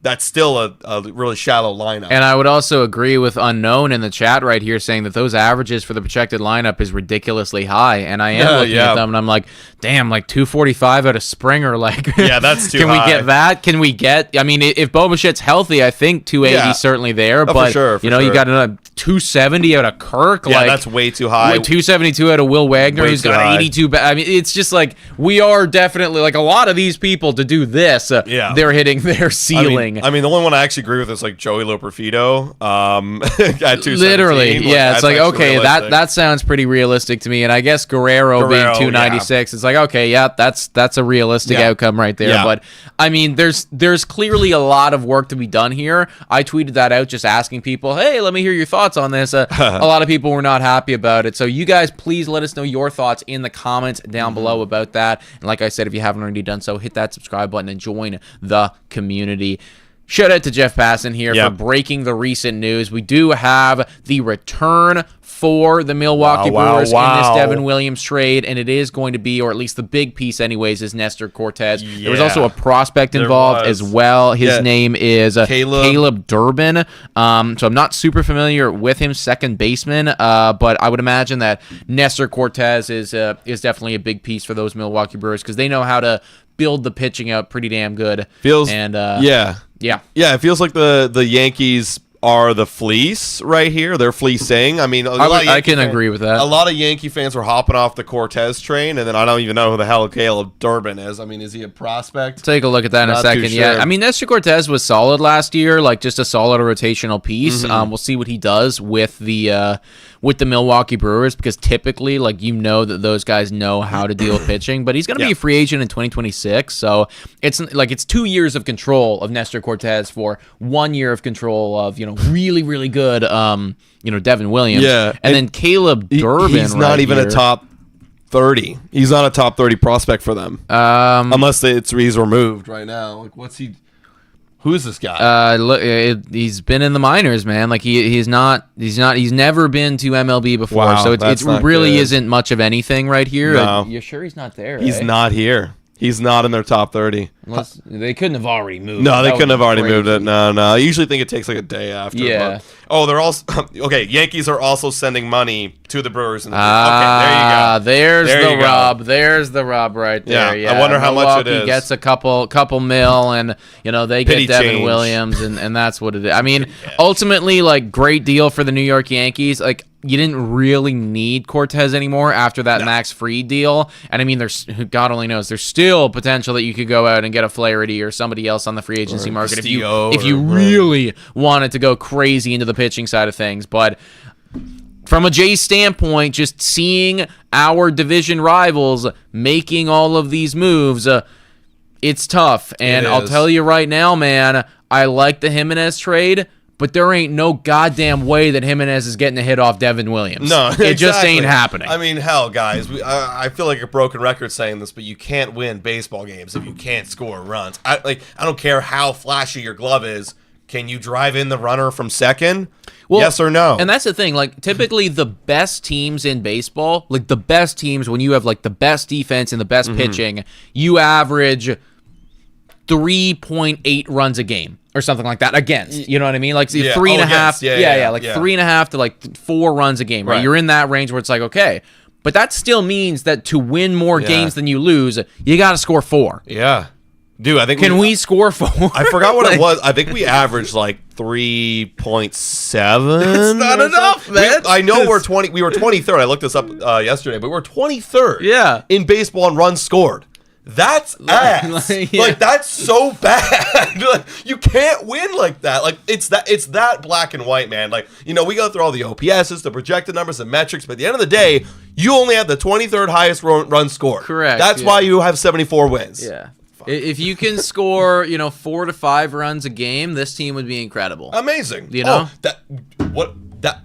that's still a really shallow lineup. And I would also agree with Unknown in the chat right here saying that those averages for the projected lineup is ridiculously high. And I am looking at them and I'm like, damn, like 245 out of Springer. Like, that's too high. Can we get that? Can we get, I mean, if Bo Bichette's healthy, I think 280 is certainly there. But, for sure. You got another 270 out of Kirk. Yeah, that's way too high. 272 out of Will Wagner, who's got 82. I mean, it's just like, we are definitely, like, a lot of these people to do this, they're hitting their ceiling. I mean, the only one I actually agree with is like Joey Loperfido. At 217. Literally, it's like, okay, that sounds pretty realistic to me. And I guess Guerrero being 296, it's like, okay, that's a realistic outcome right there. But I mean, there's clearly a lot of work to be done here. I tweeted that out just asking people, hey, let me hear your thoughts on this. A lot of people were not happy about it. So you guys, please let us know your thoughts in the comments down below about that. And like I said, if you haven't already done so, hit that subscribe button and join the community. Shout out to Jeff Passan here Yep. for breaking the recent news. We do have the return for the Milwaukee Brewers in this Devin Williams trade, and it is going to be, or at least the big piece anyways, is Nestor Cortez. Yeah. There was also a prospect involved as well. His name is Caleb Durbin. So I'm not super familiar with him, second baseman, but I would imagine that Nestor Cortez is definitely a big piece for those Milwaukee Brewers because they know how to build the pitching out pretty damn good. Yeah, it feels like the Yankees are the fleece right here. They're fleecing. I mean, I can agree with that. A lot of Yankee fans were hopping off the Cortez train, and then I don't even know who the hell Caleb Durbin is. I mean, is he a prospect? Take a look at that in a second. Sure. Yeah, I mean, Nestor Cortez was solid last year, like just a solid rotational piece. We'll see what he does with the Milwaukee Brewers because typically, like that those guys know how to deal with pitching. But he's going to be a free agent in 2026, so it's 2 years of control of Nestor Cortez for 1 year of control of really really good Devin Williams. Yeah, and then Caleb Durbin. He's not even a top 30. He's not a top 30 prospect for them. Unless he's removed right now. Like, what's he? Who's this guy? He's been in the minors, man. Like he's never been to MLB before, so it really isn't much of anything right here. No. You're sure he's not there? He's not here. He's not in their top 30. Unless they couldn't have already moved. No, they couldn't have already moved it. No. I usually think it takes like a day after. Yeah. They're also okay. Yankees are also sending money to the Brewers. Okay, there you go. There's the rub. There's the rub right there. Yeah. I wonder how much it is. Gets a couple mil, and they Pity get Devin change. Williams, and that's what it is. I mean, ultimately, like great deal for the New York Yankees. Like you didn't really need Cortez anymore after that Max Fried deal, and I mean, there's God only knows there's still potential that you could go out and get a Flaherty or somebody else on the free agency market if you really wanted to go crazy into the pitching side of things. But from a Jays standpoint, just seeing our division rivals making all of these moves, it's tough. And I'll tell you right now, man, I like the Jimenez trade, but there ain't no goddamn way that Jimenez is getting a hit off Devin Williams. No, it just ain't happening. I mean, hell, guys, I feel like a broken record saying this, but you can't win baseball games if you can't score runs. I don't care how flashy your glove is. Can you drive in the runner from second? Well, yes or no? And that's the thing. Like, typically the best teams in baseball, like the best teams, when you have like the best defense and the best pitching, you average 3.8 runs a game or something like that against. You know what I mean? Like 3.5. Like 3.5 to like 4 runs a game. Right? You're in that range where it's like, okay. But that still means that to win more games than you lose, you got to score 4. Yeah. Dude, I think we score 4? I forgot what it was. I think we averaged like 3.7. It's not enough, man. I know we were 23rd. I looked this up yesterday, but we're 23rd in baseball in runs scored. That's ass. Like that's so bad. Like, you can't win like that. Like it's that black and white, man. Like, we go through all the OPSs, the projected numbers, the metrics, but at the end of the day, you only have the 23rd highest run scored. Correct. That's why you have 74 wins. Yeah. If you can score, 4 to 5 runs a game, this team would be incredible. Amazing.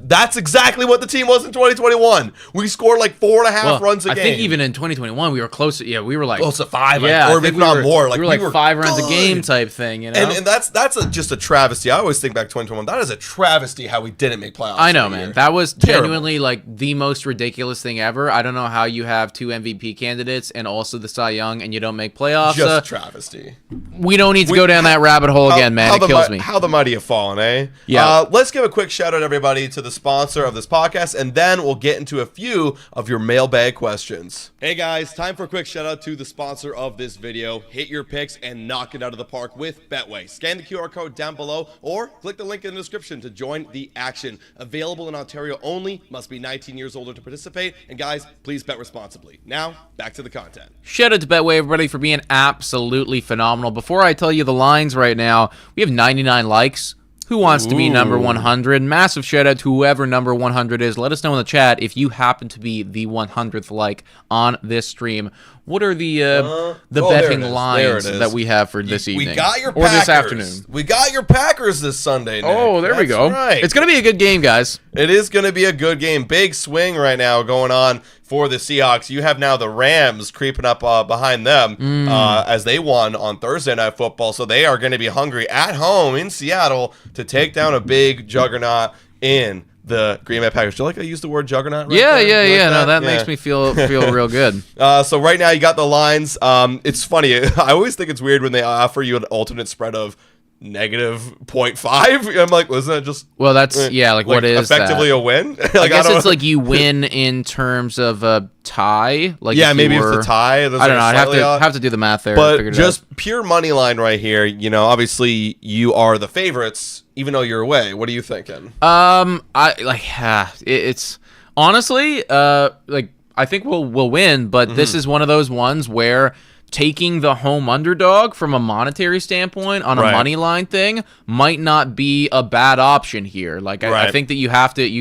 That's exactly what the team was in 2021. We scored like 4.5 runs a game. I think even in 2021 we were close. We were like close to 5. Yeah, or if not more. Like we were like 5 runs a game type thing. And that's just a travesty. I always think back to 2021. That is a travesty how we didn't make playoffs. I know, man. That was genuinely like the most ridiculous thing ever. I don't know how you have 2 MVP candidates and also the Cy Young and you don't make playoffs. Just a travesty. We don't need to go down that rabbit hole again, man. It kills me. How the mighty have fallen, eh? Yeah. Let's give a quick shout out, everybody, to the sponsor of this podcast, and then we'll get into a few of your mailbag questions. Hey guys, time for a quick shout out to the sponsor of this video. Hit your picks and knock it out of the park with Betway. Scan the QR code down below or click the link in the description to join the action. Available in Ontario only, must be 19 years older to participate, and guys, please bet responsibly. Now, back to the content. Shout out to Betway, everybody, for being absolutely phenomenal. Before I tell you the lines right now, we have 99 likes. Who wants to be number 100? Massive shout out to whoever number 100 is. Let us know in the chat if you happen to be the 100th like on this stream. What are the betting lines that we have for this evening? We got your Packers. Or this afternoon. We got your Packers this Sunday, Nick. Oh, there we go. Right. It's going to be a good game, guys. It is going to be a good game. Big swing right now going on for the Seahawks. You have now the Rams creeping up behind them as they won on Thursday Night Football. So they are going to be hungry at home in Seattle to take down a big juggernaut in the Green Bay Packers. Do you like I use the word juggernaut? Right yeah. Like No, that makes me feel real good. So right now you got the lines. It's funny. I always think it's weird when they offer you an alternate spread of -0.5. I'm like, wasn't that just? Well, that's like what is effectively that? a win? I guess it's like you win in terms of a tie. Like maybe it's a tie. I don't know. I have to do the math there. But just pure money line right here. Obviously you are the favorites, even though you're away. What are you thinking? It's honestly I think we'll win, but this is one of those ones where taking the home underdog from a monetary standpoint on a money line thing might not be a bad option here. Like I think that you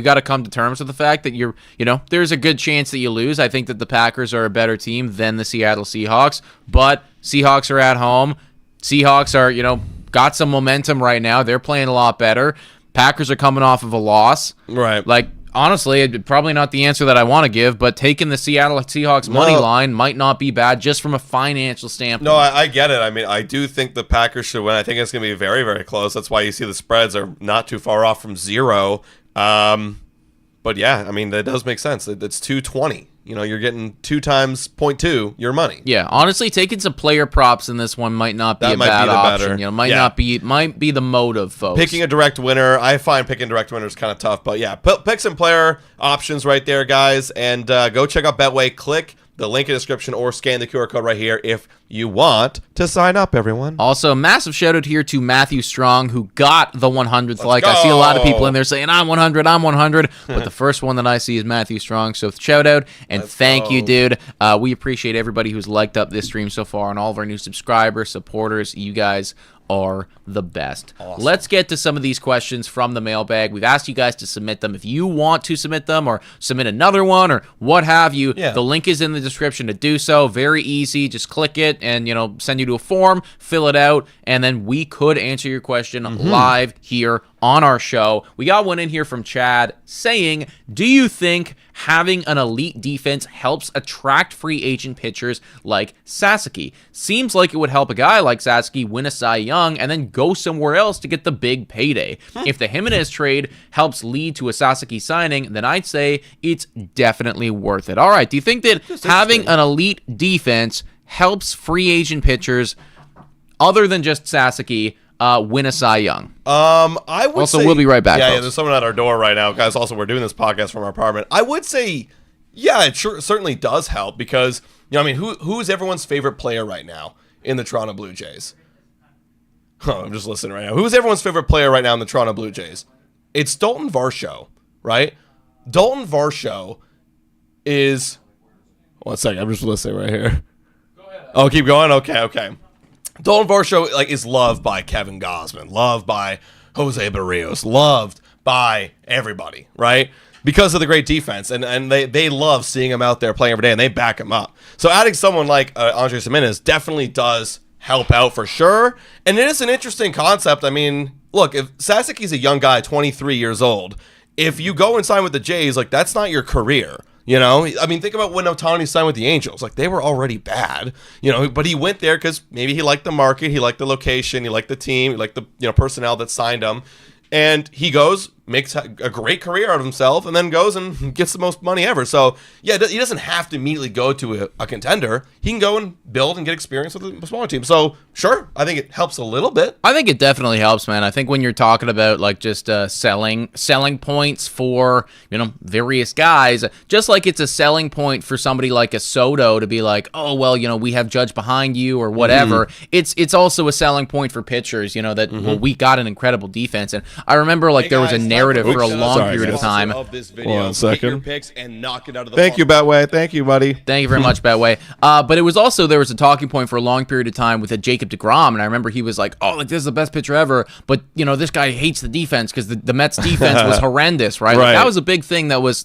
got to come to terms with the fact that there's a good chance that you lose. I think that the Packers are a better team than the Seattle Seahawks, but Seahawks are at home. Seahawks are, got some momentum right now. They're playing a lot better. Packers are coming off of a loss. Right. Like, honestly, probably not the answer that I want to give, but taking the Seattle Seahawks money line might not be bad just from a financial standpoint. No, I get it. I mean, I do think the Packers should win. I think it's going to be very, very close. That's why you see the spreads are not too far off from 0. But yeah, I mean, that does make sense. It's 220. You're getting 2 times 0.2 your money. Yeah, honestly, taking some player props in this one might not be a bad option. Might be the motive, folks. Picking a direct winner, I find picking direct winner is kind of tough, but yeah, pick some player options right there, guys, and go check out Betway. Click the link in the description or scan the QR code right here if you want to sign up, everyone. Also, massive shout out here to Matthew Strong, who got the 100th like. I see a lot of people in there saying, I'm 100, but the first one that I see is Matthew Strong. So shout out and thank you, dude. We appreciate everybody who's liked up this stream so far and all of our new subscribers, supporters. You guys are the best. Awesome. Let's get to some of these questions from the mailbag. We've asked you guys to submit them. If you want to submit them or submit another one or what have you, the link is in the description to do so. Very easy. Just click it and, send you to a form, fill it out, and then we could answer your question live here on our show. We got one in here from Chad saying, do you think having an elite defense helps attract free agent pitchers like Sasaki? Seems like it would help a guy like Sasaki win a Cy Young and then go somewhere else to get the big payday. If the Jimenez trade helps lead to a Sasaki signing, then I'd say it's definitely worth it. All right, do you think that having an elite defense helps free agent pitchers other than just Sasaki win a Cy Young? I would also, say, we'll be right back. Yeah, there's someone at our door right now, guys. Also, we're doing this podcast from our apartment. I would say, yeah, it certainly does help because who's everyone's favorite player right now in the Toronto Blue Jays? I'm just listening right now. Who's everyone's favorite player right now in the Toronto Blue Jays? It's Dalton Varsho, right? Dalton Varsho is. One second, I'm just listening right here. Go ahead. Oh, keep going. Okay. Dalton Varsho is loved by Kevin Gausman, loved by Jose Barrios, loved by everybody, right? Because of the great defense, and they love seeing him out there playing every day, and they back him up. So adding someone like Andres Jimenez definitely does help out for sure, and it is an interesting concept. I mean, look, if Sasaki's a young guy, 23 years old, if you go and sign with the Jays, that's not your career. I mean, think about when Ohtani signed with the Angels. They were already bad, but he went there because maybe he liked the market, he liked the location, he liked the team, he liked the personnel that signed him. And he goes, makes a great career out of himself, and then goes and gets the most money ever. So, yeah, he doesn't have to immediately go to a contender. He can go and build and get experience with a smaller team. So, sure, I think it helps a little bit. I think it definitely helps, man. I think when you're talking about just selling points for various guys, just like it's a selling point for somebody like a Soto to be like, oh well, we have Judge behind you or whatever. It's also a selling point for pitchers. That well, we got an incredible defense, and I remember there was a narrative for a long period of time. One second. Thank you, Betway. Thank you, buddy. Thank you very much, Betway. But it was also, there was a talking point for a long period of time with a Jacob deGrom, and I remember he was like, oh, this is the best pitcher ever, but this guy hates the defense because the Mets defense was horrendous, right? That was a big thing that was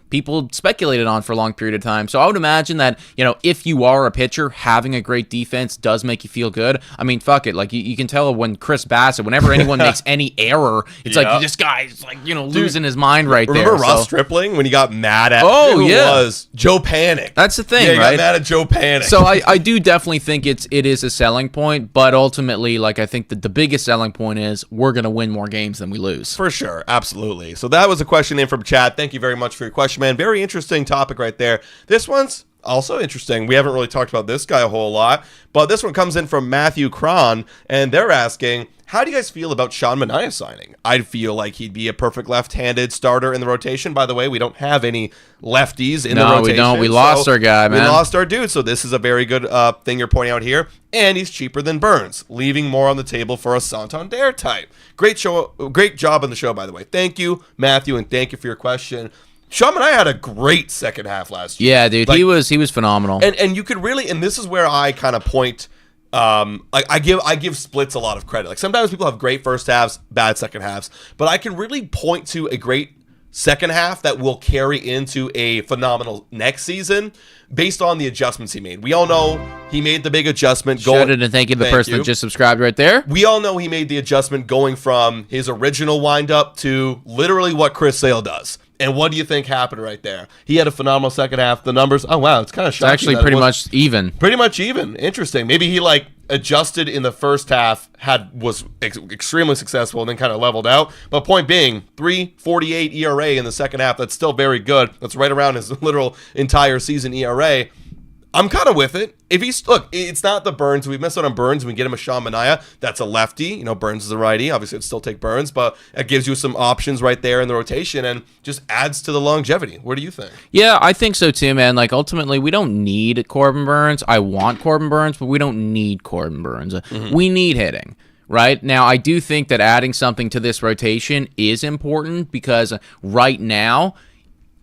people speculated on for a long period of time. So I would imagine that, if you are a pitcher, having a great defense does make you feel good. I mean, fuck it. Like, you can tell when Chris Bassett, whenever anyone makes any error, it's like, this guy's like, losing his mind right there. Remember Ross Stripling when he got mad at who was Joe Panic? That's the thing, he right? got mad at Joe Panic. So I do definitely think it is a selling point, but ultimately, like, I think that the biggest selling point is we're going to win more games than we lose. For sure. Absolutely. So that was a question in from chat. Thank you very much for your question, man. Very interesting topic right there. This one's also interesting. We haven't really talked about this guy a whole lot, but this one comes in from Matthew Cron, and they're asking, how do you guys feel about Sean Manaea signing? I feel like he'd be a perfect left-handed starter in the rotation. By the way, we don't have any lefties in the rotation. No, we don't. We lost our guy, man. We lost our dude, so this is a very good thing you're pointing out here. And he's cheaper than Burns, leaving more on the table for a Santander type. Great job on the show, by the way. Thank you, Matthew, and thank you for your question. Sean Manaea had a great second half last year. Yeah, dude, he was phenomenal. And you could really, and this is where I kind of point. I give splits a lot of credit. Like, sometimes people have great first halves, bad second halves, but I can really point to a great second half that will carry into a phenomenal next season based on the adjustments he made. We all know he made the big adjustment. Shout out and thank you to the person that just subscribed right there. We all know he made the adjustment going from his original windup to literally what Chris Sale does. And what do you think happened right there? He had a phenomenal second half. The numbers, oh wow, it's kind of shocking. It's actually pretty much even. Pretty much even. Interesting. Maybe he adjusted in the first half, was extremely successful, and then kind of leveled out. But point being, 3.48 ERA in the second half. That's still very good. That's right around his literal entire season ERA. I'm kind of with it. If it's not the Burns. We missed out on Burns. We get him a Sean Manaea. That's a lefty. Burns is a righty. Obviously, it'd still take Burns, but it gives you some options right there in the rotation and just adds to the longevity. What do you think? Yeah, I think so too, man. Like, ultimately, we don't need Corbin Burns. I want Corbin Burns, but we don't need Corbin Burns. Mm-hmm. We need hitting. Right? Now, I do think that adding something to this rotation is important because right now,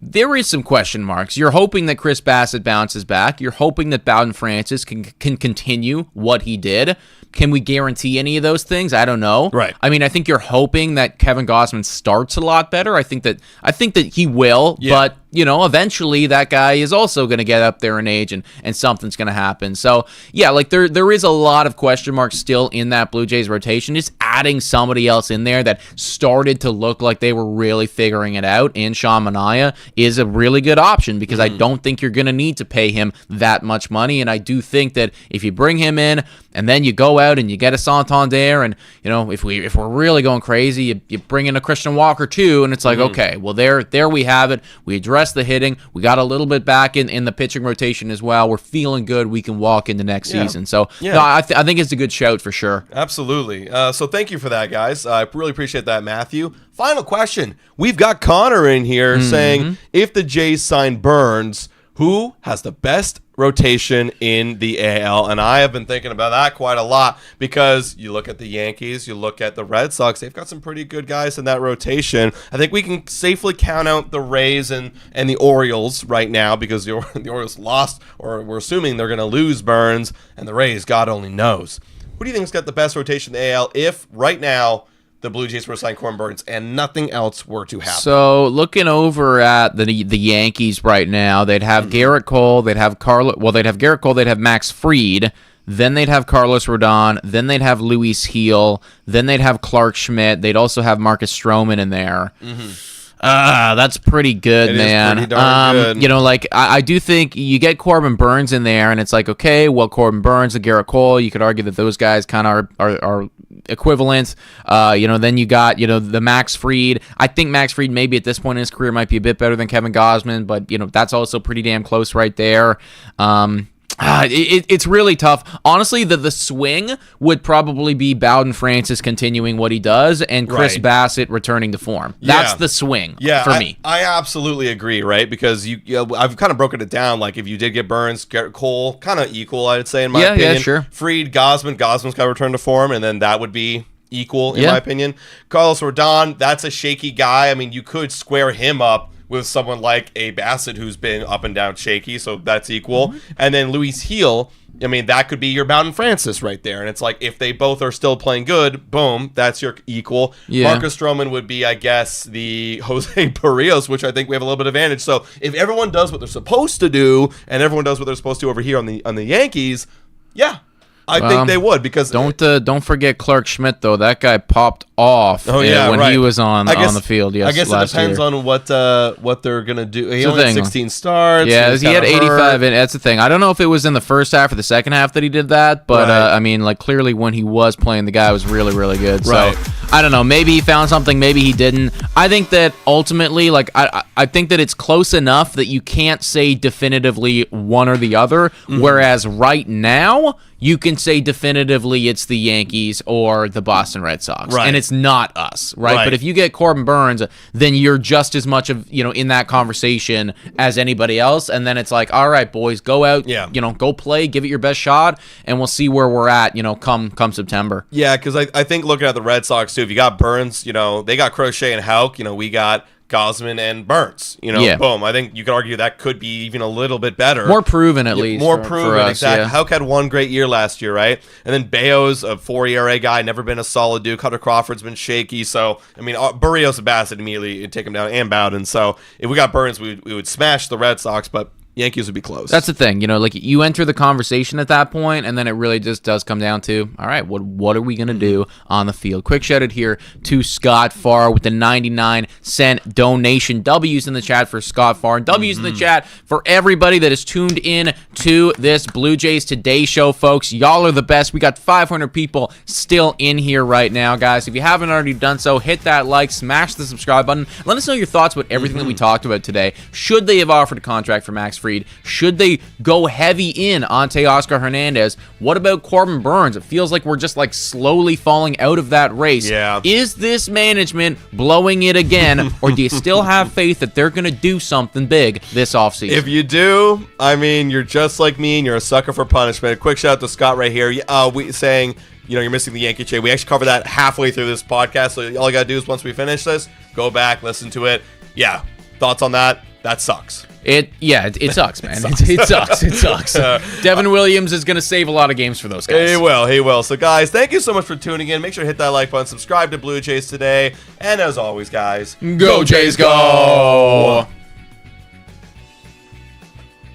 there is some question marks. You're hoping that Chris Bassett bounces back. You're hoping that Bowden Francis can continue what he did. Can we guarantee any of those things? I don't know. Right. I mean, I think you're hoping that Kevin Gausman starts a lot better. I think that he will, but eventually that guy is also going to get up there in age and something's going to happen. So, yeah, like there is a lot of question marks still in that Blue Jays rotation. Just adding somebody else in there that started to look like they were really figuring it out in Sean Manaea is a really good option because I don't think you're going to need to pay him that much money. And I do think that if you bring him in and then you go out and you get a Santander and, if we're really going crazy, you bring in a Christian Walker too, and it's like, okay, well, there we have it. We address the hitting. We got a little bit back in the pitching rotation as well. We're feeling good. We can walk into next season. So, no, I think it's a good shout for sure. Absolutely. So thank you for that, guys. I really appreciate that, Matthew. Final question. We've got Connor in here saying, if the Jays sign Burns, who has the best rotation in the AL? And I have been thinking about that quite a lot because you look at the Yankees, you look at the Red Sox, they've got some pretty good guys in that rotation. I think we can safely count out the Rays and the Orioles right now because the Orioles lost, or we're assuming they're going to lose Burns, and the Rays, God only knows. Who do you think's got the best rotation in the AL if right now the Blue Jays were to sign Corbin Burns and nothing else were to happen? So looking over at the Yankees right now, they'd have Garrett Cole, they'd have Garrett Cole, they'd have Max Fried, then they'd have Carlos Rodon, then they'd have Luis Gil, then they'd have Clark Schmidt, they'd also have Marcus Stroman in there. That's pretty good, man. Pretty darn good. I do think you get Corbin Burns in there, and it's like, okay, well, Corbin Burns and Garrett Cole, you could argue that those guys kind of are equivalent. Then you got, the Max Fried. I think Max Fried maybe at this point in his career might be a bit better than Kevin Gausman, but, that's also pretty damn close right there. It's really tough. Honestly, the swing would probably be Bowden Francis continuing what he does and Chris Bassett returning to form. That's the swing for me. I absolutely agree, right? Because I've kind of broken it down. Like, if you did get Burns, Garrett Cole, kind of equal, I'd say, in my opinion. Yeah, sure. Fried, Gausman's got to return to form, and then that would be equal, in my opinion. Carlos Rodon, that's a shaky guy. I mean, you could square him up with someone like a Bassett who's been up and down shaky, so that's equal. And then Luis Gil, I mean, that could be your Mountain Francis right there. And it's like, if they both are still playing good, boom, that's your equal. Yeah. Marcus Stroman would be, I guess, the Jose Barrios, which I think we have a little bit of advantage. So if everyone does what they're supposed to do, and everyone does what they're supposed to over here on the Yankees, yeah, I think they would, because don't forget Clark Schmidt though. That guy popped off when he was on the field. Yes, I guess it depends on what they're gonna do. He only had 16 starts. Yeah, he had 85, and that's the thing. I don't know if it was in the first half or the second half that he did that, but I mean, like, clearly when he was playing, the guy was really, really good. So I don't know. Maybe he found something. Maybe he didn't. I think that ultimately, like, I think that it's close enough that you can't say definitively one or the other. Whereas right now, you can say definitively it's the Yankees or the Boston Red Sox, and it's not us, right? But if you get Corbin Burns, then you're just as much of, in that conversation as anybody else, and then it's like, all right, boys, go out, go play, give it your best shot, and we'll see where we're at, come September. Yeah, because I think looking at the Red Sox too, if you got Burns, they got Crochet and Houck, we got Gausman and Burns, boom. I think you could argue that could be even a little bit better. More proven, at least. More proven, for us, exactly. Houck had one great year last year, right? And then Bayo's a 4 ERA guy, never been a solid dude. Cutter Crawford's been shaky. So, I mean, Barrios and Bassett immediately take him down, and Bowden. So, if we got Burns, we would smash the Red Sox, but Yankees would be close. That's the thing, like, you enter the conversation at that point, and then it really just does come down to, all right, what are we going to do on the field? Quick shout out here to Scott Farr with the 99-cent donation. W's in the chat for Scott Farr, and W's in the chat for everybody that is tuned in to this Blue Jays Today show, folks. Y'all are the best. We got 500 people still in here right now, guys. If you haven't already done so, hit that like, smash the subscribe button. Let us know your thoughts about everything that we talked about today. Should they have offered a contract for Max Fried? Should they go heavy in on Teoscar Hernandez? What about Corbin Burns? It feels like we're just like slowly falling out of that race. Yeah. Is this management blowing it again, or do you still have faith that they're going to do something big this offseason? If you do, I mean, you're just like me, and you're a sucker for punishment. A quick shout out to Scott right here. We saying, you're missing the Yankee trade. We actually covered that halfway through this podcast, so all you got to do is, once we finish this, go back, listen to it. Yeah, thoughts on that? That sucks. It sucks, man. It sucks. Devin Williams is going to save a lot of games for those guys. He will. So, guys, thank you so much for tuning in. Make sure to hit that like button, subscribe to Blue Jays Today, and as always, guys, go Jays, go!